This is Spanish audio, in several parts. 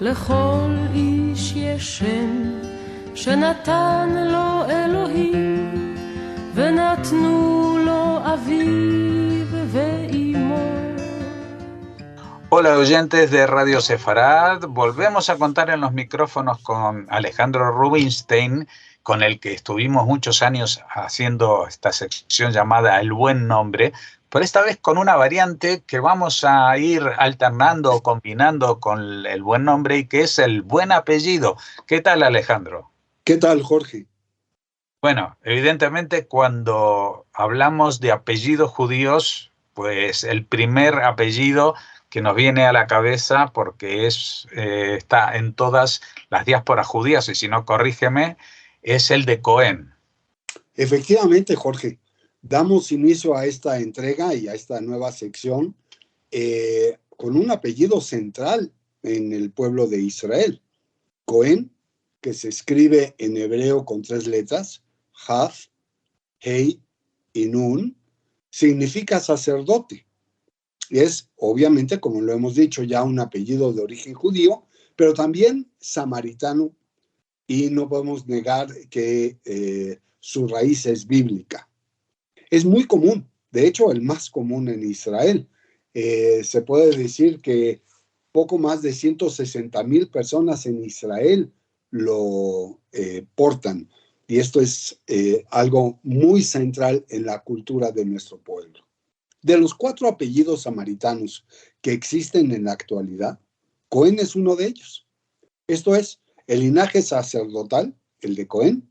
לכל איש יש שם שנתן לו אלוהים ונתנו לו אביו ואימו. Hola oyentes de Radio Sefarad, volvemos a contar en los micrófonos con Alejandro Rubinstein, con el que estuvimos muchos años haciendo esta sección llamada El Buen Nombre, pero esta vez con una variante que vamos a ir alternando o combinando con el buen nombre y que es el buen apellido. ¿Qué tal, Alejandro? ¿Qué tal, Jorge? Bueno, evidentemente cuando hablamos de apellidos judíos, pues el primer apellido que nos viene a la cabeza, porque está en todas las diásporas judías, y si no, corrígeme, es el de Cohen. Efectivamente, Jorge, damos inicio a esta entrega y a esta nueva sección con un apellido central en el pueblo de Israel. Cohen, que se escribe en hebreo con 3 letras, Haf, Hei y Nun, significa sacerdote. Y es, obviamente, como lo hemos dicho, ya un apellido de origen judío, pero también samaritano, y no podemos negar que su raíz es bíblica. Es muy común, de hecho, el más común en Israel. Se puede decir que poco más de 160,000 personas en Israel lo portan, y esto es algo muy central en la cultura de nuestro pueblo. De los 4 apellidos samaritanos que existen en la actualidad, Cohen es uno de ellos. Esto es, el linaje sacerdotal, el de Cohen,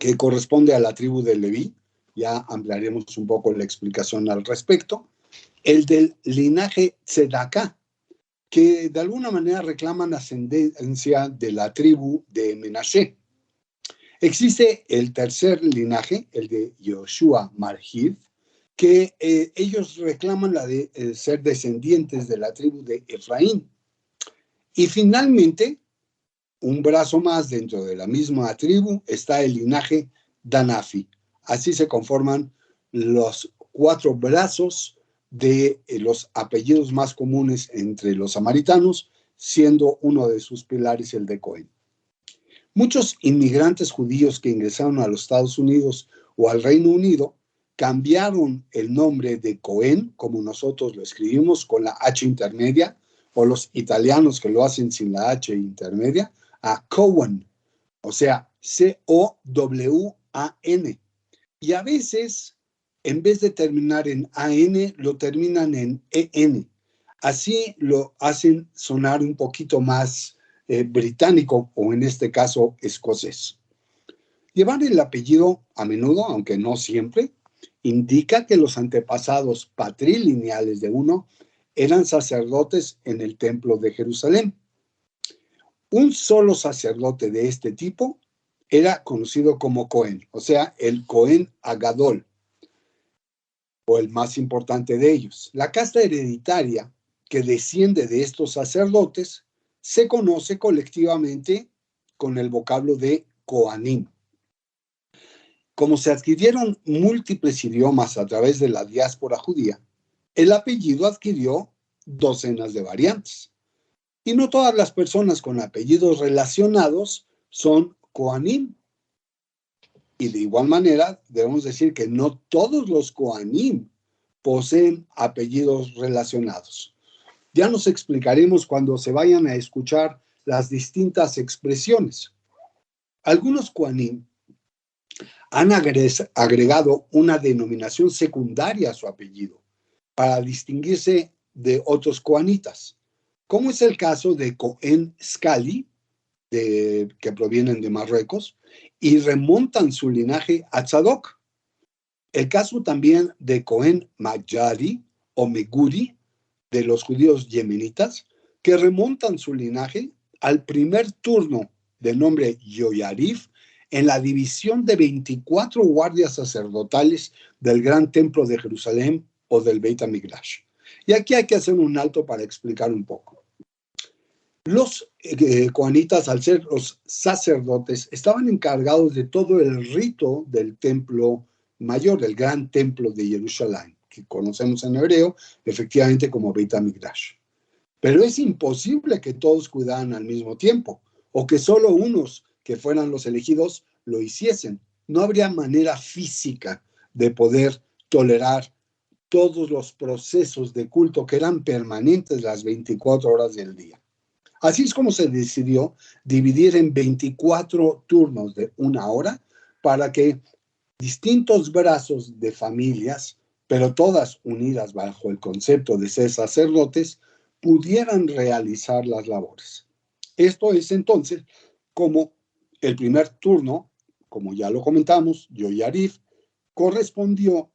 que corresponde a la tribu de Leví, ya ampliaremos un poco la explicación al respecto. El del linaje Tzedaká, que de alguna manera reclaman ascendencia de la tribu de Menashe. Existe el tercer linaje, el de Yoshua Marhiv, que ellos reclaman la de ser descendientes de la tribu de Efraín. Y finalmente, un brazo más dentro de la misma tribu está el linaje Danafi. Así se conforman los 4 brazos de los apellidos más comunes entre los samaritanos, siendo uno de sus pilares el de Cohen. Muchos inmigrantes judíos que ingresaron a los Estados Unidos o al Reino Unido cambiaron el nombre de Cohen, como nosotros lo escribimos con la H intermedia, o los italianos que lo hacen sin la H intermedia, a Cohen, o sea, C-O-W-A-N. Y a veces, en vez de terminar en A-N, lo terminan en E-N. Así lo hacen sonar un poquito más británico, o en este caso, escocés. Llevar el apellido a menudo, aunque no siempre, indica que los antepasados patrilineales de uno eran sacerdotes en el templo de Jerusalén. Un solo sacerdote de este tipo era conocido como Cohen, o sea, el Cohen Agadol, o el más importante de ellos. La casta hereditaria que desciende de estos sacerdotes se conoce colectivamente con el vocablo de Kohanim. Como se adquirieron múltiples idiomas a través de la diáspora judía, el apellido adquirió docenas de variantes. Y no todas las personas con apellidos relacionados son Kohanim. Y de igual manera, debemos decir que no todos los Kohanim poseen apellidos relacionados. Ya nos explicaremos cuando se vayan a escuchar las distintas expresiones. Algunos Kohanim han agregado una denominación secundaria a su apellido para distinguirse de otros coanitas, como es el caso de Cohen Scali, que provienen de Marruecos, y remontan su linaje a Tzadok. El caso también de Cohen Magyari o Meguri, de los judíos yemenitas, que remontan su linaje al primer turno del nombre Yoyarif, en la división de 24 guardias sacerdotales del Gran Templo de Jerusalén o del Beit HaMikdash. Y aquí hay que hacer un alto para explicar un poco. Los coanitas, al ser los sacerdotes, estaban encargados de todo el rito del templo mayor, del Gran Templo de Jerusalén, que conocemos en hebreo efectivamente como Beit HaMikdash. Pero es imposible que todos cuidaran al mismo tiempo, o que solo unos que fueran los elegidos lo hiciesen. No habría manera física de poder tolerar todos los procesos de culto que eran permanentes las 24 horas del día. Así es como se decidió dividir en 24 turnos de 1 hora para que distintos brazos de familias, pero todas unidas bajo el concepto de ser sacerdotes, pudieran realizar las labores. Esto es entonces como el primer turno, como ya lo comentamos, Yoyarif, correspondió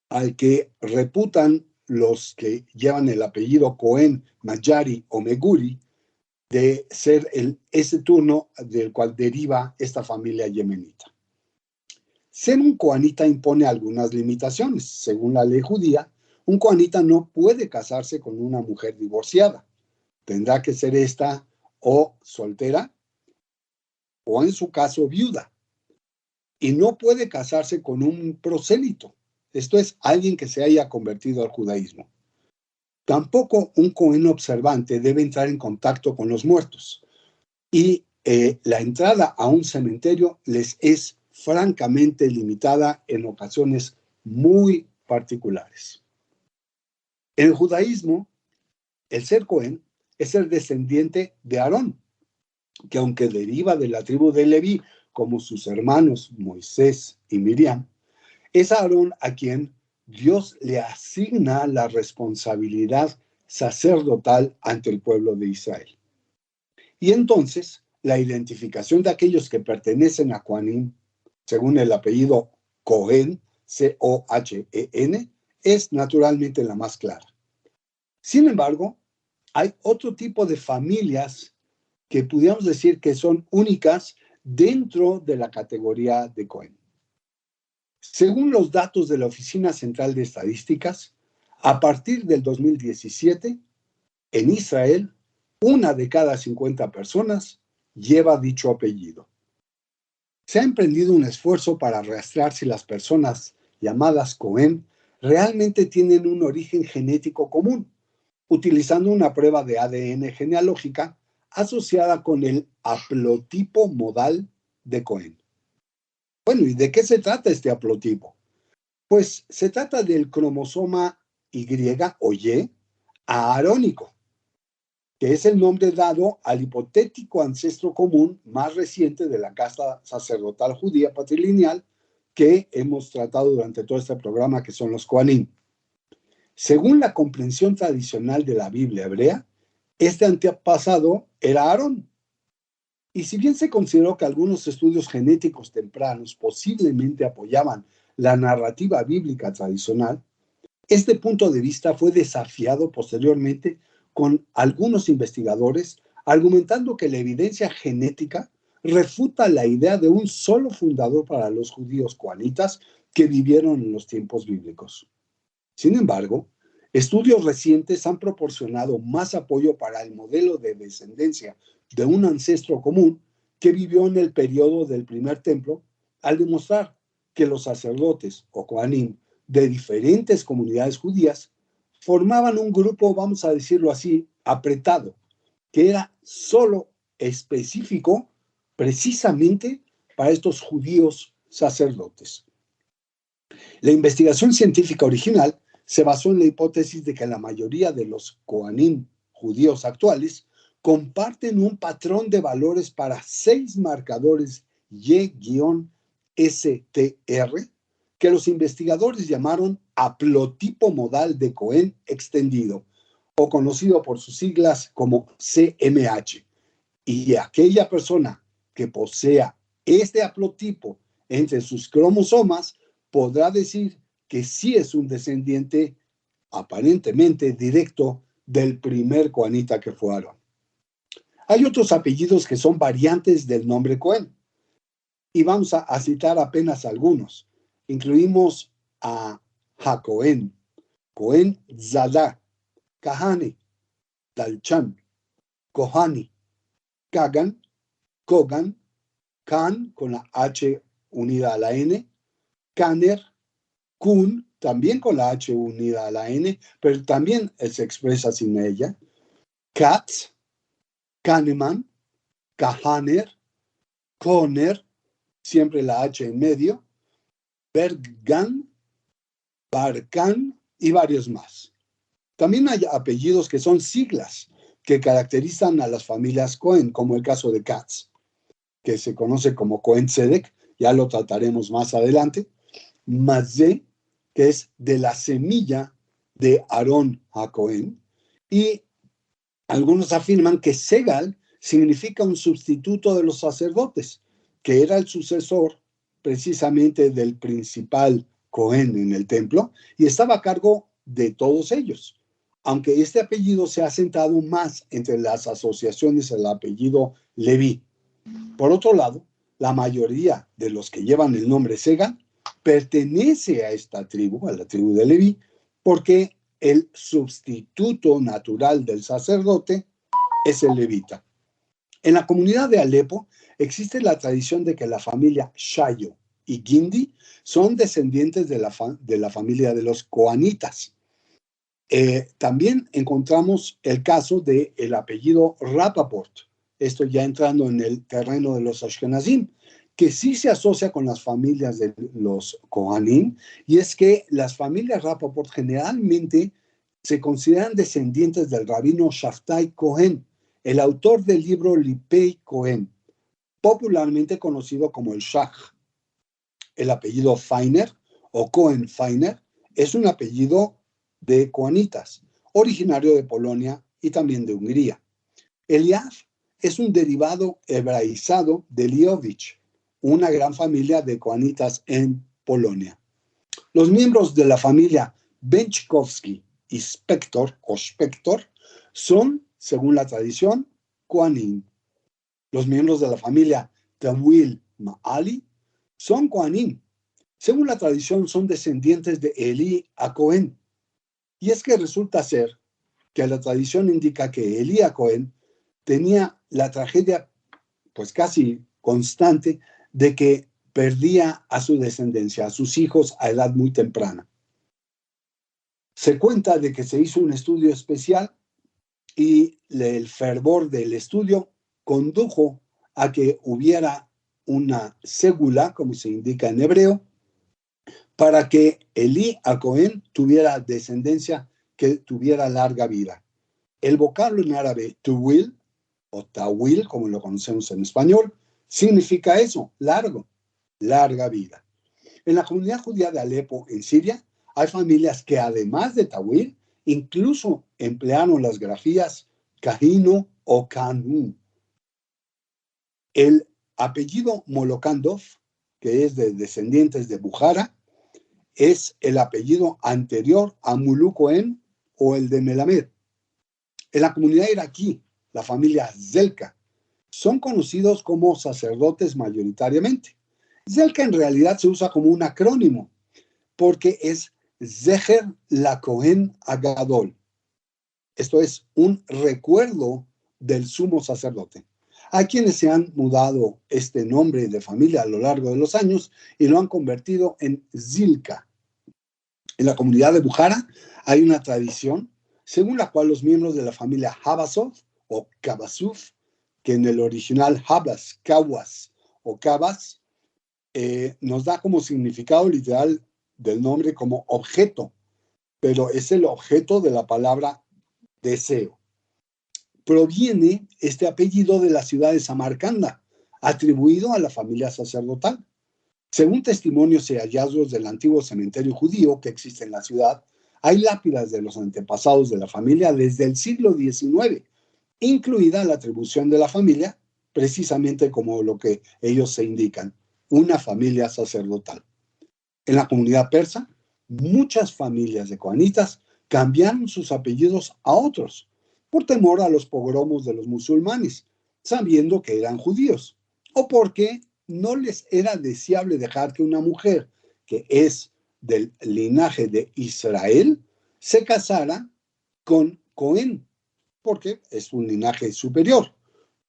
al que reputan los que llevan el apellido Cohen, Mayari o Meguri, de ser ese turno del cual deriva esta familia yemenita. Ser un coanita impone algunas limitaciones. Según la ley judía, un coanita no puede casarse con una mujer divorciada. Tendrá que ser esta o soltera o, en su caso, viuda. Y no puede casarse con un prosélito. Esto es, alguien que se haya convertido al judaísmo. Tampoco un cohen observante debe entrar en contacto con los muertos. Y la entrada a un cementerio les es francamente limitada en ocasiones muy particulares. En el judaísmo, el ser cohen es el descendiente de Aarón, que aunque deriva de la tribu de Leví, como sus hermanos Moisés y Miriam, es Aarón a quien Dios le asigna la responsabilidad sacerdotal ante el pueblo de Israel. Y entonces, la identificación de aquellos que pertenecen a Coanim, según el apellido Cohen, C-O-H-E-N, es naturalmente la más clara. Sin embargo, hay otro tipo de familias que pudiéramos decir que son únicas dentro de la categoría de Cohen. Según los datos de la Oficina Central de Estadísticas, a partir del 2017, en Israel, 1 de cada 50 personas lleva dicho apellido. Se ha emprendido un esfuerzo para rastrear si las personas llamadas Cohen realmente tienen un origen genético común, utilizando una prueba de ADN genealógica asociada con el haplotipo modal de Cohen. Bueno, ¿y de qué se trata este haplotipo? Pues se trata del cromosoma Y o Y aarónico, que es el nombre dado al hipotético ancestro común más reciente de la casta sacerdotal judía patrilineal que hemos tratado durante todo este programa, que son los Kohanim. Según la comprensión tradicional de la Biblia hebrea, este antepasado era Aarón. Y si bien se consideró que algunos estudios genéticos tempranos posiblemente apoyaban la narrativa bíblica tradicional, este punto de vista fue desafiado posteriormente con algunos investigadores, argumentando que la evidencia genética refuta la idea de un solo fundador para los judíos coanitas que vivieron en los tiempos bíblicos. Sin embargo, estudios recientes han proporcionado más apoyo para el modelo de descendencia de un ancestro común que vivió en el periodo del primer templo, al demostrar que los sacerdotes o Kohanim de diferentes comunidades judías formaban un grupo, vamos a decirlo así, apretado, que era solo específico precisamente para estos judíos sacerdotes. La investigación científica original se basó en la hipótesis de que la mayoría de los Kohanim judíos actuales comparten un patrón de valores para 6 marcadores Y-STR que los investigadores llamaron haplotipo modal de Cohen extendido, o conocido por sus siglas como CMH. Y aquella persona que posea este haplotipo entre sus cromosomas podrá decir que sí es un descendiente aparentemente directo del primer coanita que fue Aarón. Hay otros apellidos que son variantes del nombre Cohen, y vamos a citar apenas algunos. Incluimos a Hacohen, Cohen Zadá, Kahane, Dalchan, Kohani, Kagan, Kogan, Khan con la H unida a la N, Kaner, Kun, también con la H unida a la N, pero también se expresa sin ella, Katz, Kahneman, Kahaner, Kohner, siempre la H en medio, Berggan, Barkan y varios más. También hay apellidos que son siglas que caracterizan a las familias Cohen, como el caso de Katz, que se conoce como Cohen Tzedek, ya lo trataremos más adelante. Mazé, que es de la semilla de Aarón a Cohen, y algunos afirman que Segal significa un sustituto de los sacerdotes, que era el sucesor precisamente del principal Cohen en el templo y estaba a cargo de todos ellos. Aunque este apellido se ha asentado más entre las asociaciones al apellido Leví. Por otro lado, la mayoría de los que llevan el nombre Segal pertenece a esta tribu, a la tribu de Leví, porque el sustituto natural del sacerdote es el levita. En la comunidad de Alepo existe la tradición de que la familia Shayo y Gindi son descendientes de la familia de los Coanitas. También encontramos el caso del apellido Rapaport, esto ya entrando en el terreno de los Ashkenazim, que sí se asocia con las familias de los Kohanim, y es que las familias Rapaport generalmente se consideran descendientes del rabino Shaftai Cohen, el autor del libro Lipei Cohen, popularmente conocido como el Shach. El apellido Feiner o Cohen Feiner es un apellido de coanitas, originario de Polonia y también de Hungría. Eliav es un derivado hebraizado de Liovich, una gran familia de coanitas en Polonia. Los miembros de la familia Benchkovsky y Spector son, según la tradición, Kohanim. Los miembros de la familia Tawil Ma'ali son Kohanim. Según la tradición, son descendientes de Eli a Cohen. Y es que resulta ser que la tradición indica que Eli a Cohen tenía la tragedia, pues casi constante, de que perdía a su descendencia, a sus hijos a edad muy temprana. Se cuenta de que se hizo un estudio especial y el fervor del estudio condujo a que hubiera una ségula, como se indica en hebreo, para que Eli a Cohen tuviera descendencia que tuviera larga vida. El vocablo en árabe tuwil o tawil, como lo conocemos en español, significa eso, largo, larga vida. En la comunidad judía de Alepo, en Siria, hay familias que además de tawil, incluso emplearon las grafías Kahino o Kanu. El apellido Molokandov, que es de descendientes de Bukhara, es el apellido anterior a Mulu Cohen o el de Melamed. En la comunidad iraquí, la familia Zelka, son conocidos como sacerdotes mayoritariamente. Zelka en realidad se usa como un acrónimo, porque es Zeher la Cohen Agadol. Esto es un recuerdo del sumo sacerdote. Hay quienes se han mudado este nombre de familia a lo largo de los años y lo han convertido en Zilka. En la comunidad de Bukhara hay una tradición según la cual los miembros de la familia Habasov o Kabasuf, que en el original Habas, Kawas o Kabas, nos da como significado literal del nombre como objeto, pero es el objeto de la palabra deseo. Proviene este apellido de la ciudad de Samarcanda, atribuido a la familia sacerdotal. Según testimonios y hallazgos del antiguo cementerio judío que existe en la ciudad, hay lápidas de los antepasados de la familia desde el siglo XIX, incluida la atribución de la familia, precisamente como lo que ellos se indican, una familia sacerdotal. En la comunidad persa, muchas familias de coanitas cambiaron sus apellidos a otros, por temor a los pogromos de los musulmanes, sabiendo que eran judíos, o porque no les era deseable dejar que una mujer que es del linaje de Israel se casara con Cohen, porque es un linaje superior,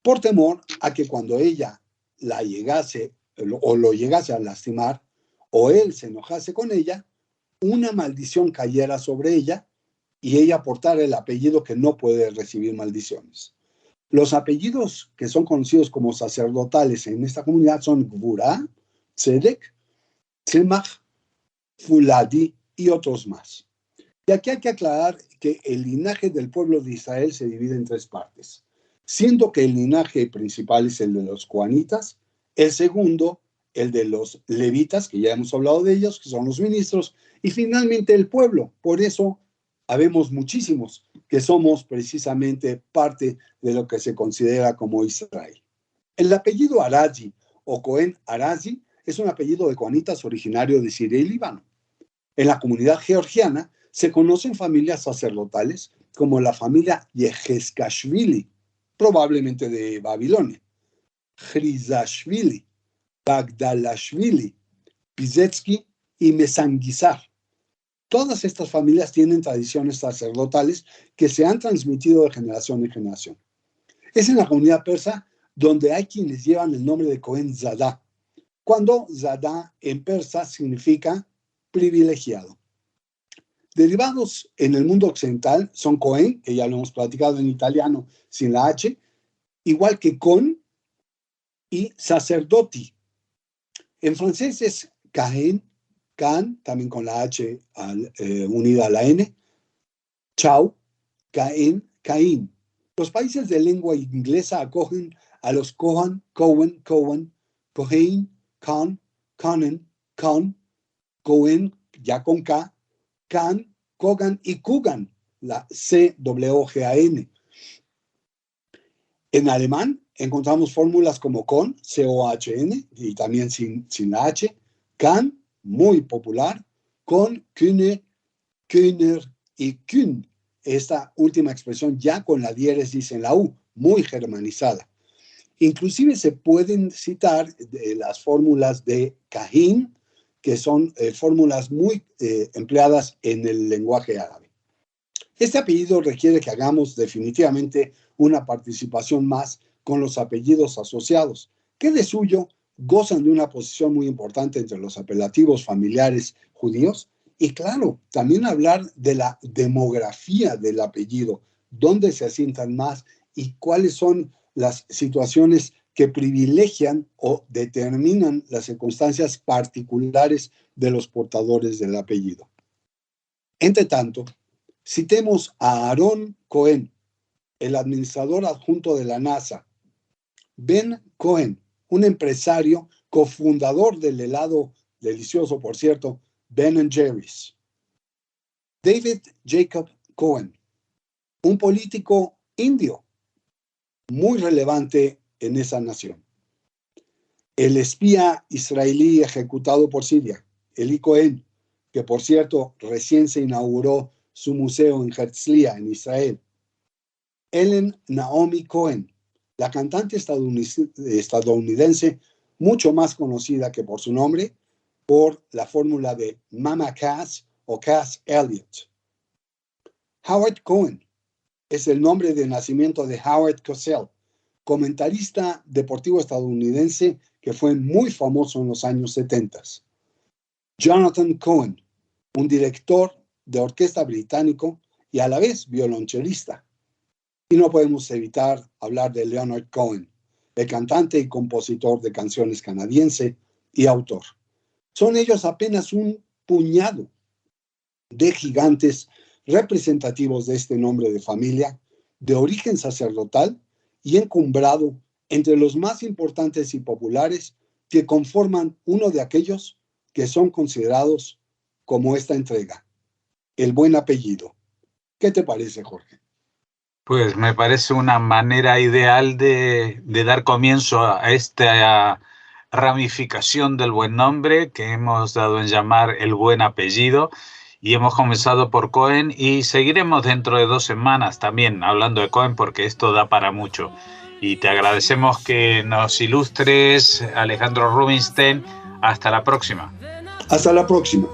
por temor a que cuando ella la llegase o lo llegase a lastimar, o él se enojase con ella, una maldición cayera sobre ella y ella portar el apellido que no puede recibir maldiciones. Los apellidos que son conocidos como sacerdotales en esta comunidad son Gvura, Tzedek, Tzemach, Fuladi y otros más. Y aquí hay que aclarar que el linaje del pueblo de Israel se divide en 3 partes, siendo que el linaje principal es el de los coanitas, el segundo, el de los levitas, que ya hemos hablado de ellos, que son los ministros, y finalmente el pueblo. Por eso habemos muchísimos que somos precisamente parte de lo que se considera como Israel. El apellido Arazi o Cohen Arazi es un apellido de coanitas originario de Siria y Líbano. En la comunidad georgiana se conocen familias sacerdotales como la familia Yehezkashvili, probablemente de Babilonia, Chrizashvili, Bagdalashvili, Pizetsky y Mesanguizar. Todas estas familias tienen tradiciones sacerdotales que se han transmitido de generación en generación. Es en la comunidad persa donde hay quienes llevan el nombre de Cohen Zadá, cuando Zadá en persa significa privilegiado. Derivados en el mundo occidental son Cohen, que ya lo hemos platicado en italiano sin la H, igual que con y sacerdoti. En francés es Cahen, Can, también con la H unida a la N, Chau, Caen, Caín. Los países de lengua inglesa acogen a los Cohen, Cohen, Cohen, Cohen, Con, Conan, Con, Cohen, ya con K, Can, Kogan y Kugan, la C-W-G-A-N. En alemán encontramos fórmulas como con, C-O-H-N, y también sin la H, Can, muy popular, con, Kühne, Kühner y Kühn. Esta última expresión ya con la diéresis en la U, muy germanizada. Inclusive se pueden citar las fórmulas de Cahin, que son fórmulas muy empleadas en el lenguaje árabe. Este apellido requiere que hagamos definitivamente una participación más con los apellidos asociados, que de suyo gozan de una posición muy importante entre los apelativos familiares judíos. Y claro, también hablar de la demografía del apellido, dónde se asientan más y cuáles son las situaciones que privilegian o determinan las circunstancias particulares de los portadores del apellido. Entre tanto, citemos a Aarón Cohen, el administrador adjunto de la NASA, Ben Cohen, un empresario cofundador del helado delicioso, por cierto, Ben & Jerry's. David Jacob Cohen, un político indio muy relevante en esa nación. El espía israelí ejecutado por Siria, Eli Cohen, que por cierto recién se inauguró su museo en Herzliya, en Israel. Ellen Naomi Cohen, la cantante estadounidense mucho más conocida que por su nombre, por la fórmula de Mama Cass o Cass Elliot. Howard Cohen es el nombre de nacimiento de Howard Cosell, comentarista deportivo estadounidense que fue muy famoso en los años 70. Jonathan Cohen, un director de orquesta británico y a la vez violonchelista. Y no podemos evitar hablar de Leonard Cohen, el cantante y compositor de canciones canadiense y autor. Son ellos apenas un puñado de gigantes representativos de este nombre de familia, de origen sacerdotal y encumbrado entre los más importantes y populares que conforman uno de aquellos que son considerados como esta entrega, el buen apellido. ¿Qué te parece, Jorge? Pues me parece una manera ideal de dar comienzo a esta ramificación del buen nombre que hemos dado en llamar el buen apellido, y hemos comenzado por Cohen y seguiremos dentro de 2 semanas también hablando de Cohen porque esto da para mucho. Y te agradecemos que nos ilustres, Alejandro Rubinstein. Hasta la próxima. Hasta la próxima.